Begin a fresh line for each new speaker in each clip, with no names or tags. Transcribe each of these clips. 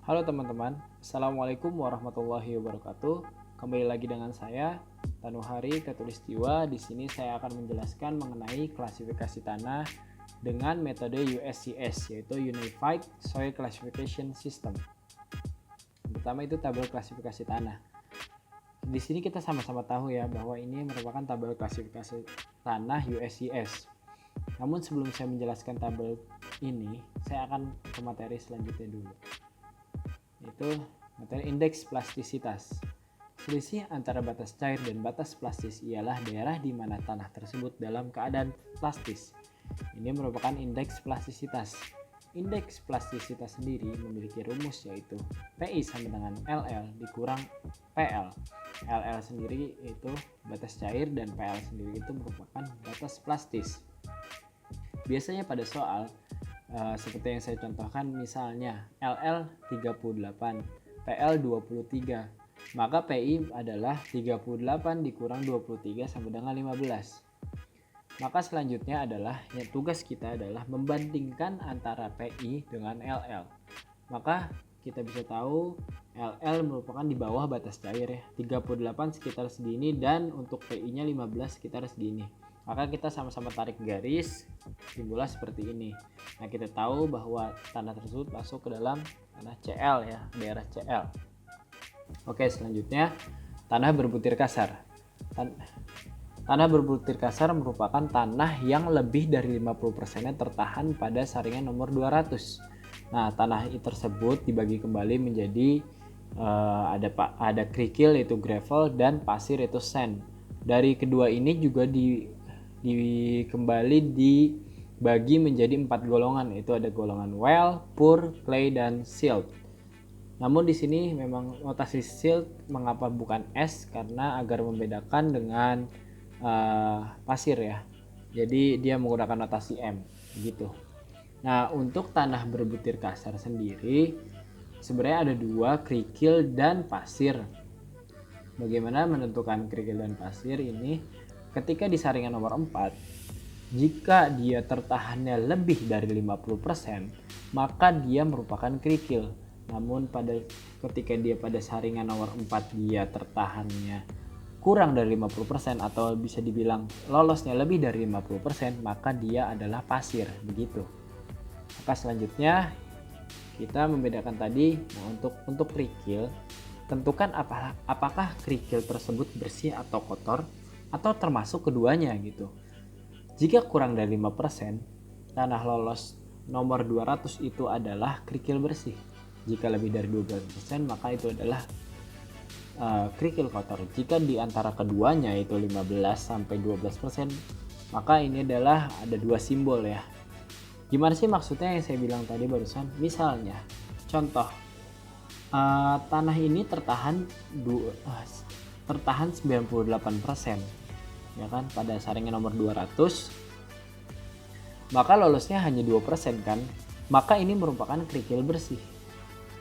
Halo teman-teman, Assalamualaikum warahmatullahi wabarakatuh. Kembali lagi dengan saya, Tanuhari Katulistiwa. Di sini saya akan menjelaskan mengenai klasifikasi tanah dengan metode USCS, yaitu Unified Soil Classification System. Pertama itu tabel klasifikasi tanah. Di sini kita sama-sama tahu ya bahwa ini merupakan tabel klasifikasi tanah USCS. Namun sebelum saya menjelaskan tabel ini, saya akan ke materi selanjutnya dulu. Itu materi indeks plastisitas. Selisih antara batas cair dan batas plastis ialah daerah di mana tanah tersebut dalam keadaan plastis. Ini merupakan indeks plastisitas. Indeks plastisitas sendiri memiliki rumus yaitu PI sama dengan LL dikurang PL. LL sendiri itu batas cair dan PL sendiri itu merupakan batas plastis. Biasanya pada soal seperti yang saya contohkan, misalnya LL 38, PL 23, maka PI adalah 38 dikurang 23 sama dengan 15. Maka selanjutnya adalah tugas kita adalah membandingkan antara PI dengan LL. Maka kita bisa tahu LL merupakan di bawah batas cair ya, 38 sekitar segini, dan untuk PI nya 15 sekitar segini. Maka kita sama-sama tarik garis, timbullah seperti ini. Nah, kita tahu bahwa tanah tersebut masuk ke dalam tanah CL ya, daerah CL. Oke, selanjutnya tanah berbutir kasar. Tanah berbutir kasar merupakan tanah yang lebih dari 50% tertahan pada saringan nomor 200. Nah, tanah tersebut dibagi kembali menjadi ada kerikil yaitu gravel dan pasir yaitu sand. Dari kedua ini juga kembali dibagi menjadi 4 golongan, yaitu ada golongan well, poor, clay, dan silt. Namun di sini memang notasi silt mengapa bukan S, karena agar membedakan dengan pasir ya. Jadi dia menggunakan notasi M gitu. Nah, untuk tanah berbutir kasar sendiri sebenarnya ada dua, kerikil dan pasir. Bagaimana menentukan kerikil dan pasir ini? Ketika di saringan nomor 4, jika dia tertahannya lebih dari 50%, maka dia merupakan kerikil. Namun ketika dia pada saringan nomor 4 dia tertahannya kurang dari 50% atau bisa dibilang lolosnya lebih dari 50%, maka dia adalah pasir, begitu. Maka selanjutnya kita membedakan tadi. Nah, untuk kerikil, tentukan apakah kerikil tersebut bersih atau kotor atau termasuk keduanya gitu. Jika kurang dari 5%, tanah lolos nomor 200 itu adalah kerikil bersih. Jika lebih dari 12%, maka itu adalah kerikil kotor. Jika di antara keduanya itu 15-12%, maka ini adalah ada dua simbol ya. Gimana sih maksudnya yang saya bilang tadi barusan? Misalnya, contoh tanah ini tertahan 98% ya kan pada saringan nomor 200, maka lolosnya hanya 2% kan, maka ini merupakan kerikil bersih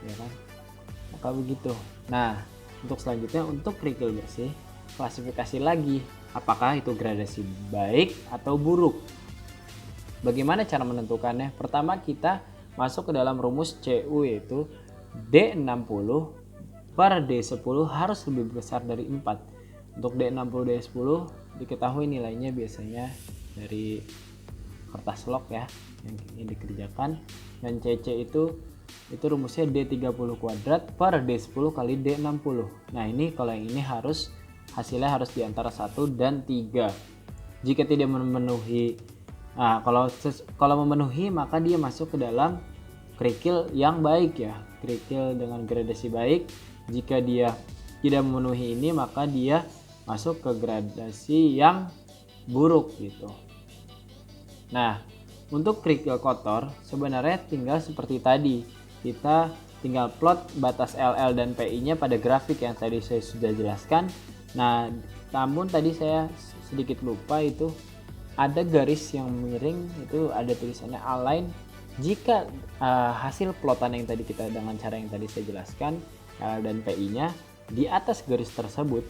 ya kan, maka begitu. Nah, untuk selanjutnya, untuk kerikil bersih klasifikasi lagi, apakah itu gradasi baik atau buruk. Bagaimana cara menentukannya? Pertama, kita masuk ke dalam rumus CU, yaitu D60 per D10 harus lebih besar dari 4. Untuk D60 D10 diketahui nilainya biasanya dari kertas log ya yang dikerjakan, dan CC itu rumusnya D30 kuadrat per D10 kali D60. Nah, ini kalau yang ini hasilnya harus di antara 1 dan 3. Jika tidak memenuhi, nah kalau memenuhi, maka dia masuk ke dalam kerikil yang baik ya, kerikil dengan gradasi baik. Jika dia tidak memenuhi ini, maka dia masuk ke gradasi yang buruk gitu. Nah, untuk kerikil kotor sebenarnya tinggal seperti tadi, kita tinggal plot batas LL dan PI nya pada grafik yang tadi saya sudah jelaskan. Nah, namun tadi saya sedikit lupa, itu ada garis yang miring, itu ada tulisannya align. Jika hasil plotan yang tadi kita dengan cara yang tadi saya jelaskan, LL dan PI nya di atas garis tersebut,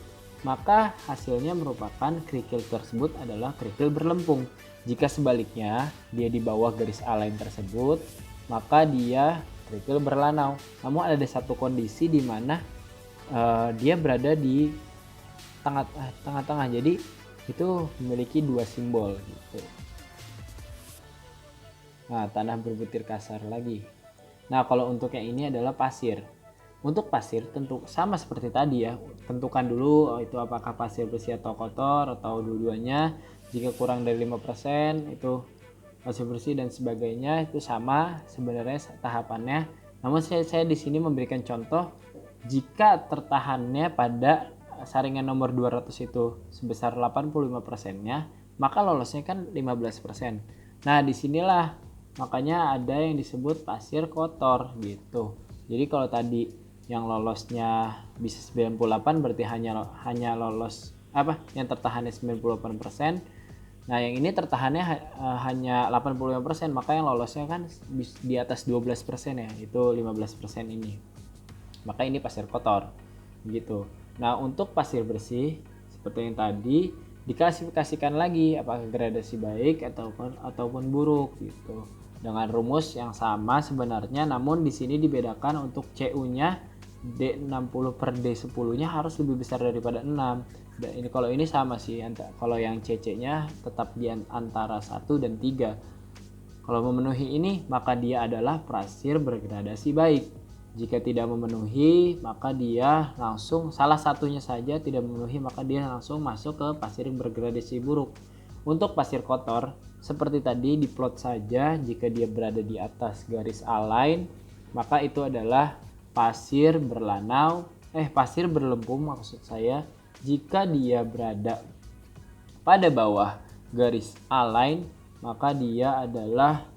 maka hasilnya merupakan kerikil tersebut adalah kerikil berlempung. Jika sebaliknya dia di bawah garis align tersebut, maka dia kerikil berlanau. Namun ada satu kondisi di mana dia berada di tengah-tengah, jadi itu memiliki dua simbol gitu. Nah, tanah berbutir kasar lagi. Nah, kalau untuk yang ini adalah pasir. Untuk pasir tentu sama seperti tadi ya. Tentukan dulu itu apakah pasir bersih atau kotor atau dua-duanya. Jika kurang dari 5% itu pasir bersih dan sebagainya, itu sama sebenarnya tahapannya. Namun saya di sini memberikan contoh jika tertahannya pada saringan nomor 200 itu sebesar 85%-nya, maka lolosnya kan 15%. Nah, disinilah makanya ada yang disebut pasir kotor gitu. Jadi kalau tadi yang lolosnya bisa 98 berarti hanya lolos yang tertahannya 98%. Nah, yang ini tertahannya hanya 85%, maka yang lolosnya kan di atas 12% ya, itu 15% ini. Maka ini pasir kotor gitu. Nah, untuk pasir bersih seperti yang tadi diklasifikasikan lagi apakah gradasi baik ataupun buruk gitu. Dengan rumus yang sama sebenarnya, namun di sini dibedakan untuk CU-nya D60 per D10-nya harus lebih besar daripada 6. Dan ini kalau ini sama sih, kalau yang CC-nya tetap di antara 1 dan 3. Kalau memenuhi ini, maka dia adalah pasir bergradasi baik. Jika tidak memenuhi, maka dia langsung salah satunya saja tidak memenuhi, maka dia langsung masuk ke pasir bergradasi buruk. Untuk pasir kotor, seperti tadi diplot saja, jika dia berada di atas garis A-line, maka itu adalah pasir berlempung maksud saya. Jika dia berada pada bawah garis A-line, maka dia adalah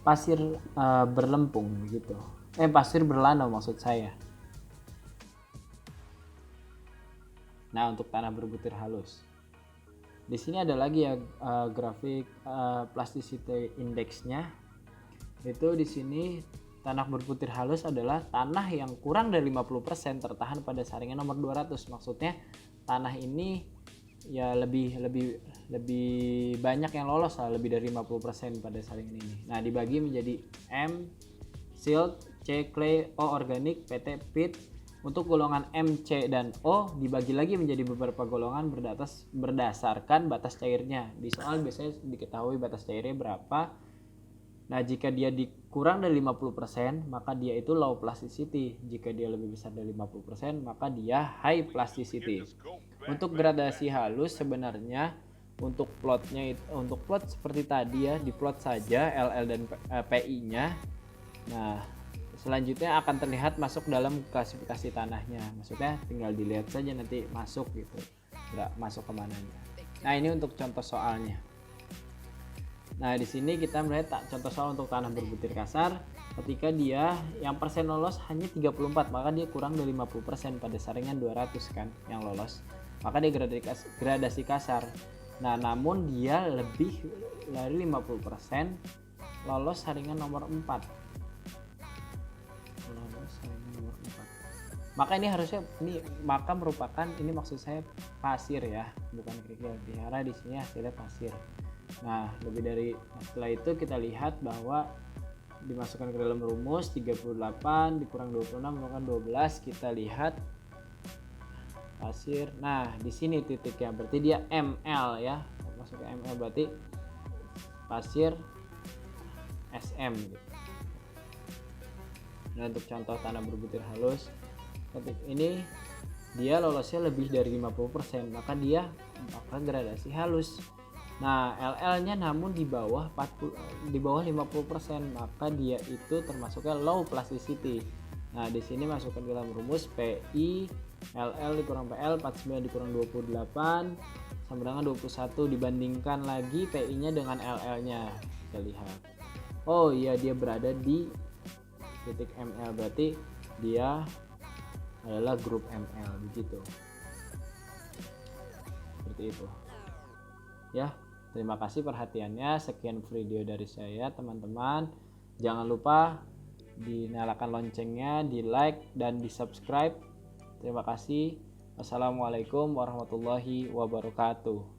pasir berlempung gitu. Pasir berlanau maksud saya. Nah, untuk tanah berbutir halus. Di sini ada lagi ya grafik plasticity index-nya. Itu di sini tanah berbutir halus adalah tanah yang kurang dari 50% tertahan pada saringan nomor 200. Maksudnya tanah ini ya lebih banyak yang lolos lah, lebih dari 50% pada saringan ini. Nah, dibagi menjadi M silt, C clay, O organik, PT peat. Untuk golongan M, C, dan O dibagi lagi menjadi beberapa golongan berdasarkan batas cairnya. Di soal biasanya diketahui batas cairnya berapa. Nah, jika dia kurang dari 50%, maka dia itu low plasticity. Jika dia lebih besar dari 50%, maka dia high plasticity. Untuk gradasi halus sebenarnya untuk plot seperti tadi ya, diplot saja LL dan PI-nya. Nah, selanjutnya akan terlihat masuk dalam klasifikasi tanahnya. Maksudnya tinggal dilihat saja nanti masuk gitu, nggak masuk kemananya. Nah, ini untuk contoh soalnya. Nah, di sini kita melihat contoh soal untuk tanah berbutir kasar. Ketika dia yang persen lolos hanya 34, maka dia kurang dari 50% pada saringan 200 kan yang lolos. Maka dia gradasi kasar. Nah, namun dia lebih dari 50% lolos saringan nomor 4. Maka ini harusnya merupakan ini maksud saya pasir ya, bukan kerikil. Karena di sini hasilnya pasir. Nah, setelah itu kita lihat bahwa dimasukkan ke dalam rumus 38 dikurang 26 menggunakan 12, kita lihat pasir. Nah, di sini titiknya berarti dia ML ya. Masuk ke ML berarti pasir SM gitu. Nah, untuk contoh tanah berbutir halus ini dia lolosnya lebih dari 50%, maka dia akan gradasi halus. Nah, LL-nya namun di bawah 50%, maka dia itu termasuknya low plasticity. Nah, di sini masukkan ke dalam rumus PI LL dikurang PL 49 dikurang 28 sama dengan 21, dibandingkan lagi PI-nya dengan LL-nya. Kita lihat. Oh iya, dia berada di titik ML, berarti dia adalah grup ML begitu. Seperti itu. Ya, terima kasih perhatiannya. Sekian video dari saya, teman-teman. Jangan lupa dinyalakan loncengnya, di like dan di subscribe. Terima kasih. Wassalamualaikum warahmatullahi wabarakatuh.